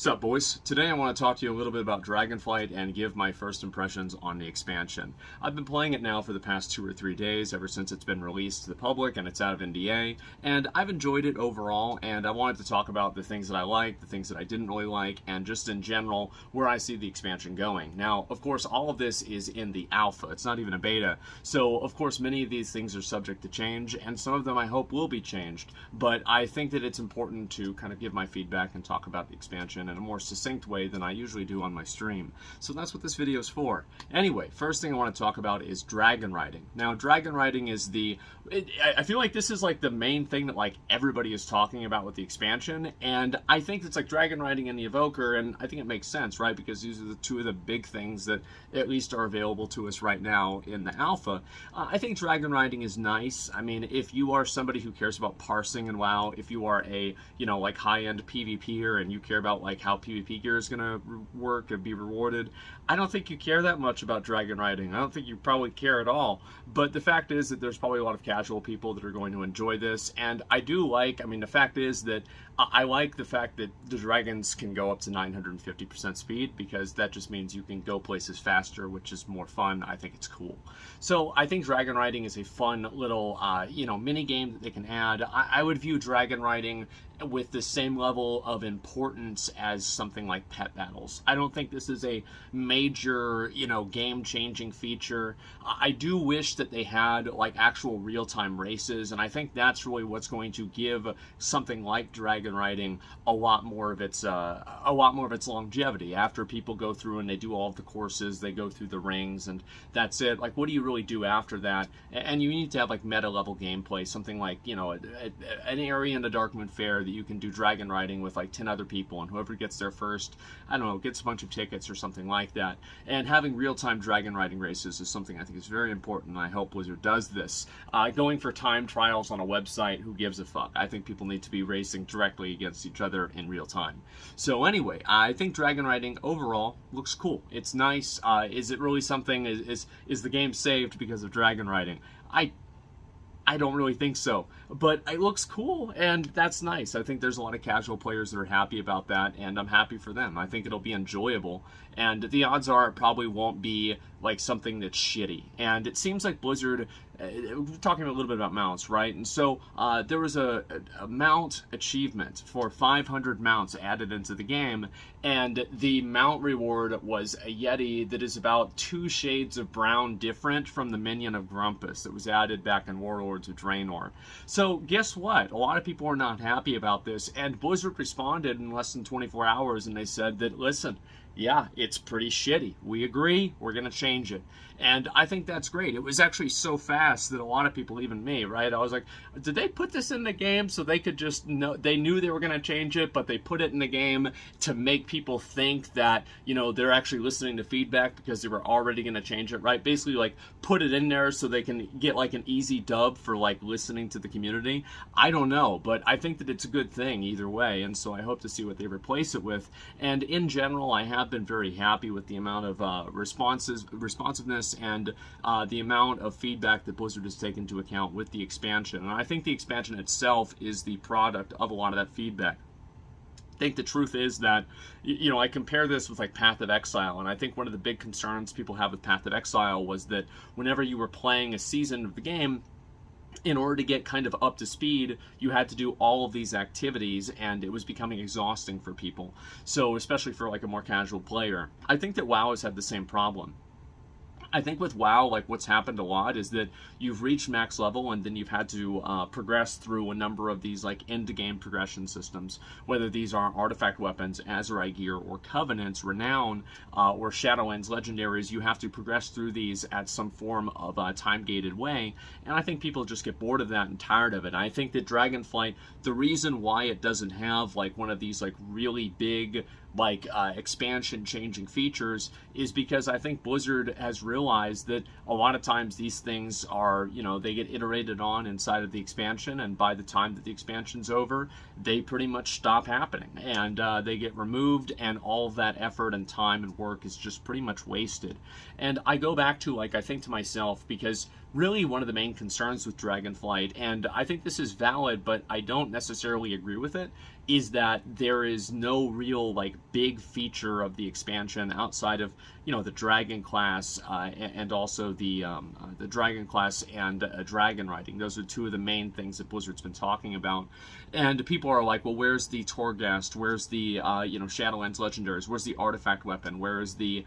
What's up, boys? Today I want to talk to you a little bit about Dragonflight and give my first impressions on the expansion. I've been playing it now for the past 2 or 3 days, ever since it's been released to the public and it's out of NDA, and I've enjoyed it overall, and I wanted to talk about the things that I liked, the things that I didn't really like, and just in general, where I see the expansion going. Now, of course, all of this is in the alpha. It's not even a beta, so of course many of these things are subject to change, and some of them I hope will be changed, but I think that it's important to kind of give my feedback and talk about the expansion in a more succinct way than I usually do on my stream. So that's what this video is for. Anyway, first thing I want to talk about is dragon riding. Now, dragon riding is I feel like this is like the main thing that like everybody is talking about with the expansion, and I think it's like dragon riding and the evoker, and I think it makes sense, right? Because these are the two of the big things that at least are available to us right now in the alpha. I think dragon riding is nice. I mean, if you are somebody who cares about parsing and WoW, if you are a, like high-end PvPer and you care about like how PvP gear is going to work and be rewarded, I don't think you care that much about dragon riding. I don't think you probably care at all. But the fact is that there's probably a lot of casual people that are going to enjoy this, and I do like, the fact is that I like the fact that the dragons can go up to 950% speed, because that just means you can go places faster, which is more fun. I think it's cool. So I think dragon riding is a fun little, mini game that they can add. I would view dragon riding with the same level of importance as something like pet battles. I don't think this is a major, game-changing feature. I do wish that they had like actual real-time races, and I think that's really what's going to give something like dragon riding a lot more of its longevity. After people go through and they do all of the courses, they go through the rings, and that's it. Like, what do you really do after that? And you need to have like meta-level gameplay, something like an area in the Darkmoon Fair that you can do dragon riding with like 10 other people, and whoever gets there first, I don't know, gets a bunch of tickets or something like that. And having real-time dragon riding races is something I think is very important, and I hope Blizzard does this. Going for time trials on a website, who gives a fuck? I think people need to be racing directly against each other in real time. So anyway, I think dragon riding overall looks cool. It's nice. Is it really something? Is the game saved because of dragon riding? I don't really think so, but it looks cool, and that's nice. I think there's a lot of casual players that are happy about that, and I'm happy for them. I think it'll be enjoyable, and the odds are it probably won't be like something that's shitty. And it seems like Blizzard, we're talking a little bit about mounts, right? And so there was a mount achievement for 500 mounts added into the game, and the mount reward was a Yeti that is about 2 shades of brown different from the minion of Grumpus that was added back in Warlords of Draenor. So guess what? A lot of people are not happy about this, and Blizzard responded in less than 24 hours, and they said that, listen, yeah, it's pretty shitty. We agree. We're going to change it. And I think that's great. It was actually so fast that a lot of people, even me, right? I was like, did they put this in the game so they could just know? They knew they were going to change it, but they put it in the game to make people think that, they're actually listening to feedback because they were already going to change it, right? Basically, like, put it in there so they can get, like, an easy dub for, like, listening to the community. I don't know, but I think that it's a good thing either way, and so I hope to see what they replace it with. And in general, I have been very happy with the amount of responsiveness and the amount of feedback that Blizzard has taken into account with the expansion. And I think the expansion itself is the product of a lot of that feedback. I think the truth is that, I compare this with like Path of Exile, and I think one of the big concerns people have with Path of Exile was that whenever you were playing a season of the game, in order to get kind of up to speed, you had to do all of these activities, and it was becoming exhausting for people. So especially for like a more casual player. I think that WoW has had the same problem. I think with WoW, like what's happened a lot is that you've reached max level, and then you've had to progress through a number of these like end-to-game progression systems, whether these are artifact weapons, Azerite gear, or Covenants, Renown, or Shadowlands legendaries. You have to progress through these at some form of a time-gated way, and I think people just get bored of that and tired of it. I think that Dragonflight, the reason why it doesn't have like one of these like really big like expansion changing features is because I think Blizzard has realized that a lot of times these things are, they get iterated on inside of the expansion, and by the time that the expansion's over, they pretty much stop happening, and they get removed, and all of that effort and time and work is just pretty much wasted. And I go back to, like, I think to myself, because really one of the main concerns with Dragonflight, and I think this is valid, but I don't necessarily agree with it, is that there is no real like big feature of the expansion outside of the dragon class and also the dragon class and dragon riding. Those are two of the main things that Blizzard's been talking about, and people are like, well, where's the Torghast? Where's the Shadowlands legendaries? Where's the artifact weapon? Where is the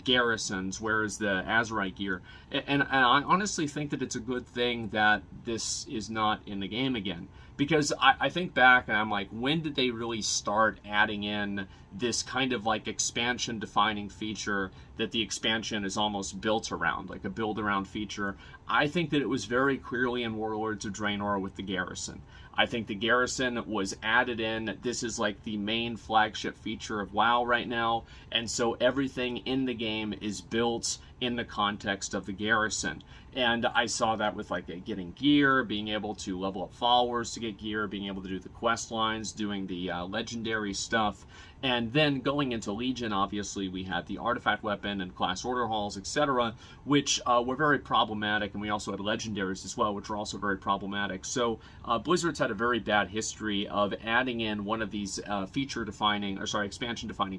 garrisons? Where is the Azerite gear? And I honestly think that it's a good thing that this is not in the game again. Because I think back and I'm like, when did they really start adding in this kind of like expansion defining feature that the expansion is almost built around, like a build around feature? I think that it was very clearly in Warlords of Draenor with the garrison. I think the garrison was added in. This is like the main flagship feature of WoW right now, and so everything in the game is built in the context of the garrison. And I saw that with like getting gear, being able to level up followers to get gear, being able to do the quest lines, doing the legendary stuff. And then going into Legion, obviously, we had the artifact weapon and class order halls, etc., which were very problematic, and we also had legendaries as well, which were also very problematic. So Blizzard's had a very bad history of adding in one of these expansion-defining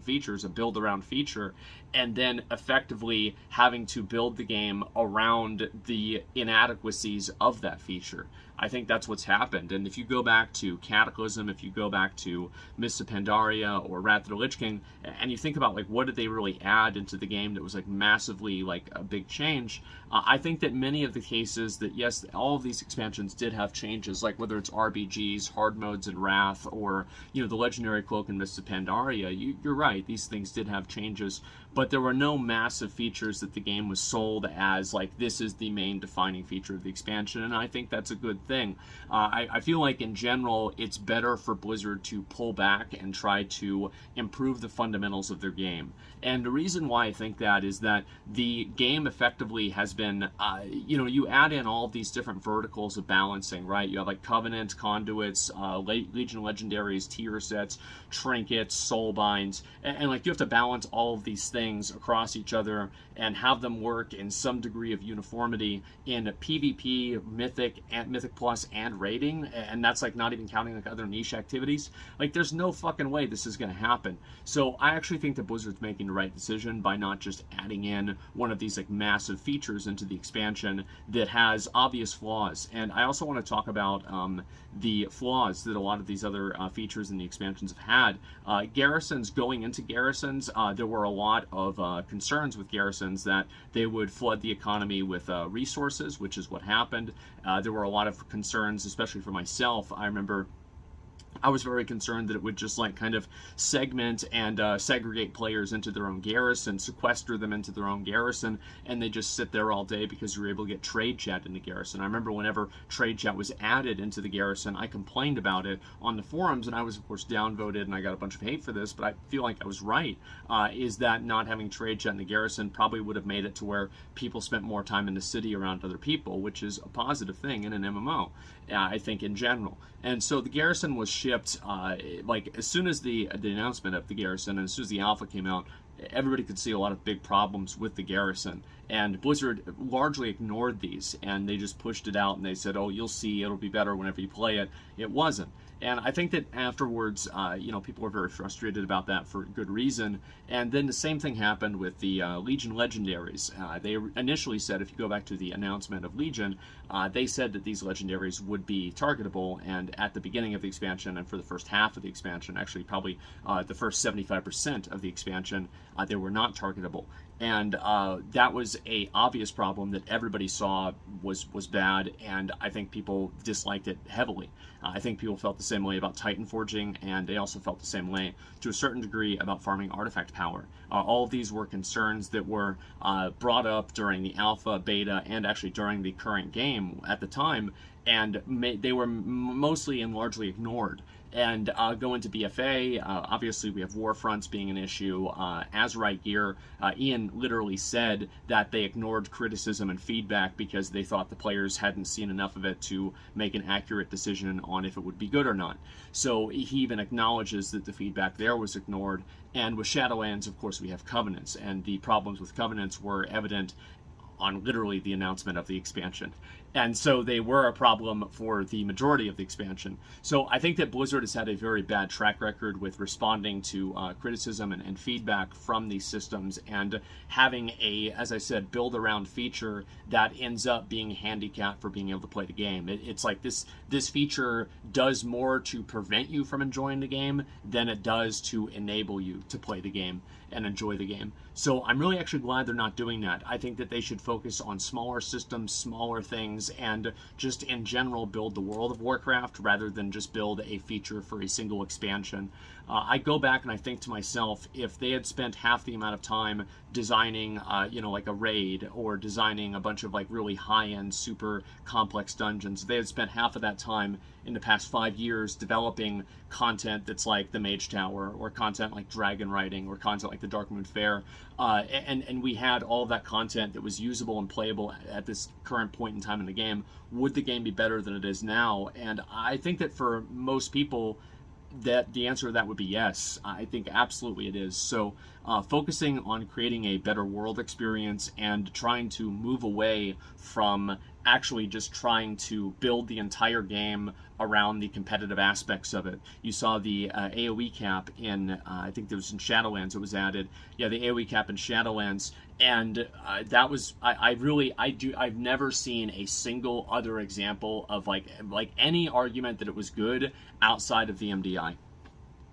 features, a build-around feature, and then effectively having to build the game around the inadequacies of that feature. I think that's what's happened. And if you go back to Cataclysm, if you go back to Mists of Pandaria or Wrath of the Lich King, and you think about like what did they really add into the game that was like massively like a big change, I think that many of the cases that yes, all of these expansions did have changes, like whether it's RBGs, hard modes in Wrath, or the Legendary Cloak in Mists of Pandaria, you're right, these things did have changes, but there were no massive features that the game was sold as like this is the main defining feature of the expansion, and I think that's a good thing. I feel like in general it's better for Blizzard to pull back and try to improve the fundamentals of their game. And the reason why I think that is that the game effectively has been, you add in all of these different verticals of balancing, right? You have like Covenant, Conduits, Legion Legendaries, tier sets, trinkets, soul binds, and like you have to balance all of these things across each other and have them work in some degree of uniformity in PvP, Mythic, and Mythic Plus, and raiding, and that's like not even counting like other niche activities. Like there's no fucking way this is going to happen. So I actually think that Blizzard's making the right decision by not just adding in one of these like massive features into the expansion that has obvious flaws. And I also want to talk about the flaws that a lot of these other features in the expansions have had. Garrisons, going into garrisons, there were a lot of concerns with garrisons that they would flood the economy with resources, which is what happened. There were a lot of concerns, especially for myself. I remember I was very concerned that it would just like kind of segment and segregate players into their own garrison, sequester them into their own garrison, and they just sit there all day because you were able to get trade chat in the garrison. I remember whenever trade chat was added into the garrison, I complained about it on the forums, and I was of course downvoted, and I got a bunch of hate for this, but I feel like I was right, is that not having trade chat in the garrison probably would have made it to where people spent more time in the city around other people, which is a positive thing in an MMO, I think, in general. And so the garrison was shipped, like as soon as the announcement of the garrison and as soon as the alpha came out, everybody could see a lot of big problems with the garrison. And Blizzard largely ignored these, and they just pushed it out, and they said, oh, you'll see, it'll be better whenever you play it. It wasn't. And I think that afterwards, people were very frustrated about that for good reason. And then the same thing happened with the Legion Legendaries. They initially said, if you go back to the announcement of Legion, they said that these Legendaries would be targetable, and at the beginning of the expansion and for the first half of the expansion, actually probably the first 75% of the expansion, they were not targetable. And that was a obvious problem that everybody saw was bad, and I think people disliked it heavily. I think people felt the same way about Titan Forging, and they also felt the same way to a certain degree about farming artifact power. All of these were concerns that were brought up during the alpha, beta, and actually during the current game at the time, and they were mostly and largely ignored. And go into BFA, obviously we have war fronts being an issue. Azerite gear, Ian literally said that they ignored criticism and feedback because they thought the players hadn't seen enough of it to make an accurate decision on if it would be good or not. So he even acknowledges that the feedback there was ignored. And with Shadowlands, of course, we have Covenants, and the problems with Covenants were evident on literally the announcement of the expansion. And so they were a problem for the majority of the expansion. So I think that Blizzard has had a very bad track record with responding to criticism and feedback from these systems, and having a, as I said, build around feature that ends up being handicapped for being able to play the game. It's like this feature does more to prevent you from enjoying the game than it does to enable you to play the game and enjoy the game. So I'm really actually glad they're not doing that. I think that they should focus on smaller systems, smaller things, and just in general build the World of Warcraft rather than just build a feature for a single expansion. I go back and I think to myself, if they had spent half the amount of time designing, like a raid, or designing a bunch of like really high-end, super complex dungeons, they had spent half of that time in the past 5 years developing content that's like the Mage Tower, or content like Dragon Writing, or content like the Darkmoon Faire, and we had all of that content that was usable and playable at this current point in time in the game, would the game be better than it is now? And I think that for most people, that the answer to that would be yes. I think absolutely it is. So focusing on creating a better world experience and trying to move away from actually just trying to build the entire game around the competitive aspects of it. You saw the AoE cap in, I think it was in Shadowlands it was added. Yeah, the AoE cap in Shadowlands. And that was, I've never seen a single other example of like any argument that it was good outside of the MDI.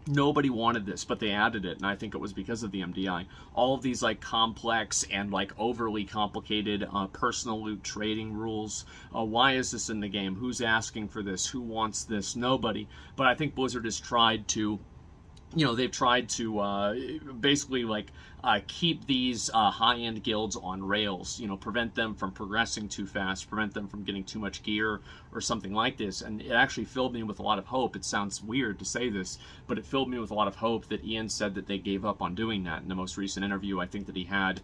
Nobody wanted this, but they added it, and I think it was because of the MDI. All of these like complex and like overly complicated personal loot trading rules. Why is this in the game? Who's asking for this? Who wants this? Nobody. But I think Blizzard has tried to, they've tried to basically like keep these high-end guilds on rails, prevent them from progressing too fast, prevent them from getting too much gear or something like this. And it actually filled me with a lot of hope. It sounds weird to say this, but it filled me with a lot of hope that Ian said that they gave up on doing that in the most recent interview I think that he had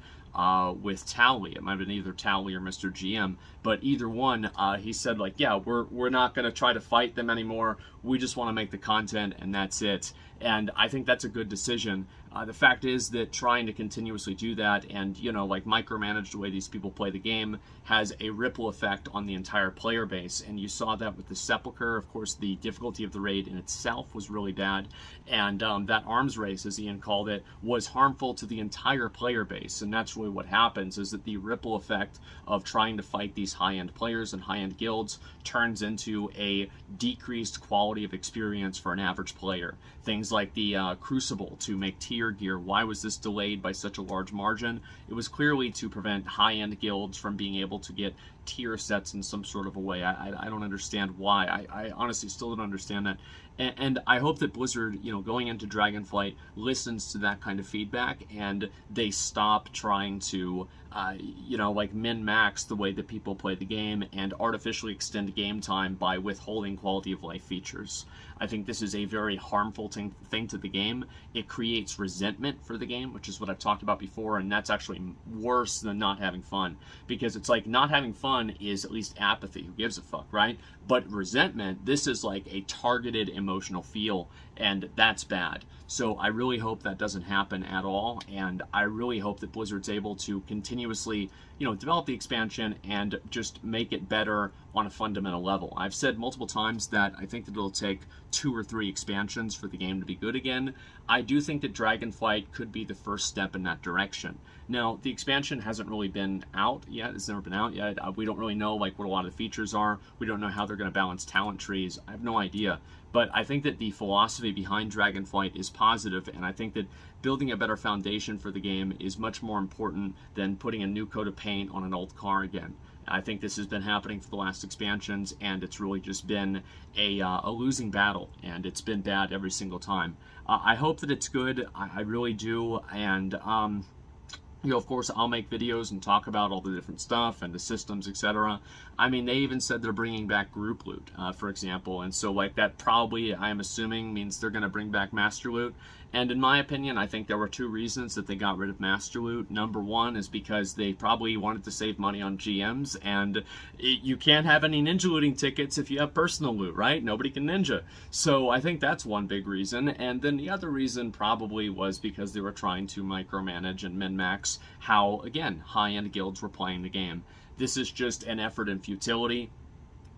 with Towley. It might have been either Towley or Mr. GM, but either one, he said like, yeah, we're not going to try to fight them anymore. We just want to make the content, and that's it. And I think that's a good decision. The fact is that trying to continuously do that and, like micromanage the way these people play the game has a ripple effect on the entire player base. And you saw that with the Sepulchre. Of course, the difficulty of the raid in itself was really bad. And that arms race, as Ian called it, was harmful to the entire player base. And that's really what happens, is that the ripple effect of trying to fight these high-end players and high-end guilds turns into a decreased quality of experience for an average player. Things like the Crucible to make tier gear. Why was this delayed by such a large margin? It was clearly to prevent high-end guilds from being able to get tier sets in some sort of a way. I don't understand why. I honestly still don't understand that. And I hope that Blizzard, going into Dragonflight, listens to that kind of feedback, and they stop trying to, like min-max the way that people play the game and artificially extend game time by withholding quality of life features. I think this is a very harmful thing to the game. It creates resentment for the game, which is what I've talked about before, and that's actually worse than not having fun, because it's like not having fun is at least apathy. Who gives a fuck, right? But resentment, this is like a targeted emotional feel, and that's bad. So I really hope that doesn't happen at all, and I really hope that Blizzard's able to continuously, develop the expansion and just make it better on a fundamental level. I've said multiple times that I think that it'll take 2 or 3 expansions for the game to be good again. I do think that Dragonflight could be the first step in that direction. Now, the expansion hasn't really been out yet. It's never been out yet. We don't really know what a lot of the features are. We don't know how they're going to balance talent trees. I have no idea. But I think that the philosophy behind Dragonflight is positive, and I think that building a better foundation for the game is much more important than putting a new coat of paint on an old car again. I think this has been happening for the last expansions, and it's really just been a losing battle, and it's been bad every single time. I hope that it's good. I really do, and of course, I'll make videos and talk about all the different stuff and the systems, etc. I mean, they even said they're bringing back group loot, for example, and so like that probably, I'm assuming, means they're going to bring back master loot. And in my opinion, I think there were 2 reasons that they got rid of master loot. Number one is because they probably wanted to save money on GMs, and you can't have any ninja looting tickets if you have personal loot, right? Nobody can ninja. So I think that's one big reason. And then the other reason probably was because they were trying to micromanage and min-max discuss how, again, high-end guilds were playing the game. This is just an effort in futility.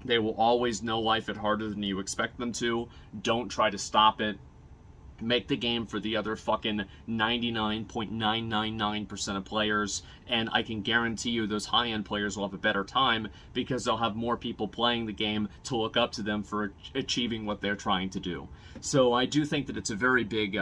They will always know life it harder than you expect them to. Don't try to stop it. Make the game for the other fucking 99.999% of players, and I can guarantee you those high-end players will have a better time because they'll have more people playing the game to look up to them for achieving what they're trying to do. So I do think that it's a very big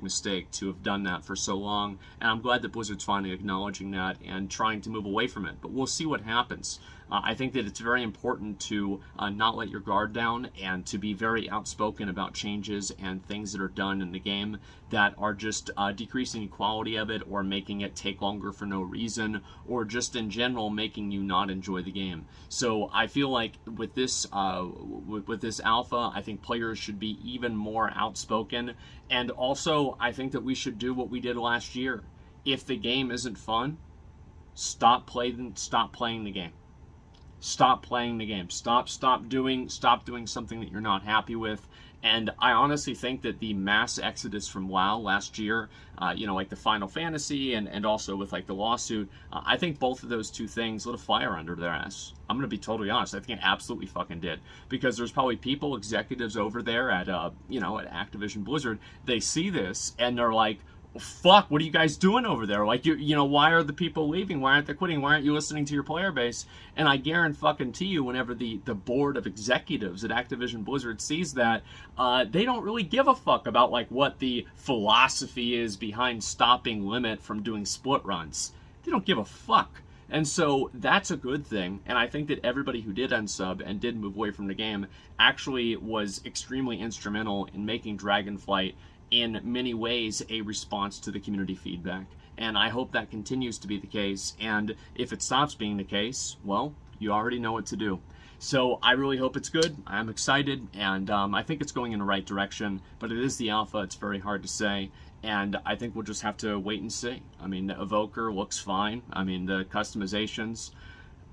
mistake to have done that for so long, and I'm glad that Blizzard's finally acknowledging that and trying to move away from it, but we'll see what happens. I think that it's very important to not let your guard down and to be very outspoken about changes and things that are done in the game that are just decreasing the quality of it or making it take longer for no reason or just in general making you not enjoy the game. So I feel like with this alpha, I think players should be even more outspoken, and also I think that we should do what we did last year. If the game isn't fun, stop playing the game. Stop playing the game. Stop doing something that you're not happy with. And I honestly think that the mass exodus from WoW last year, like the Final Fantasy and also with like the lawsuit, I think both of those two things lit a fire under their ass. I'm gonna be totally honest. I think it absolutely fucking did, because there's probably people, executives over there at at Activision Blizzard. They see this and they're like, fuck, what are you guys doing over there? Like, why are the people leaving? Why aren't they quitting? Why aren't you listening to your player base? And I guarantee you, whenever the board of executives at Activision Blizzard sees that, they don't really give a fuck about like what the philosophy is behind stopping Limit from doing split runs. They don't give a fuck. And so that's a good thing, and I think that everybody who did unsub and did move away from the game actually was extremely instrumental in making Dragonflight in many ways a response to the community feedback. And I hope that continues to be the case, and if it stops being the case, well, you already know what to do. So I really hope it's good. I'm excited, and I think it's going in the right direction, but it is the alpha. It's very hard to say, and I think we'll just have to wait and see. I mean, the Evoker looks fine. I mean, the customizations,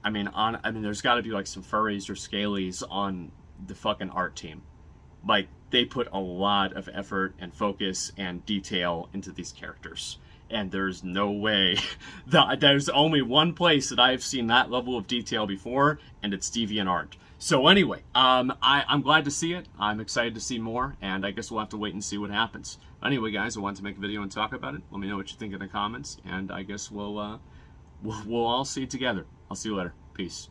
there's got to be like some furries or scalies on the fucking art team. Like, they put a lot of effort and focus and detail into these characters. And there's no way that there's only one place that I've seen that level of detail before, and it's DeviantArt. So anyway, I'm glad to see it. I'm excited to see more, and I guess we'll have to wait and see what happens. Anyway, guys, I wanted to make a video and talk about it. Let me know what you think in the comments, and I guess we'll all see it together. I'll see you later. Peace.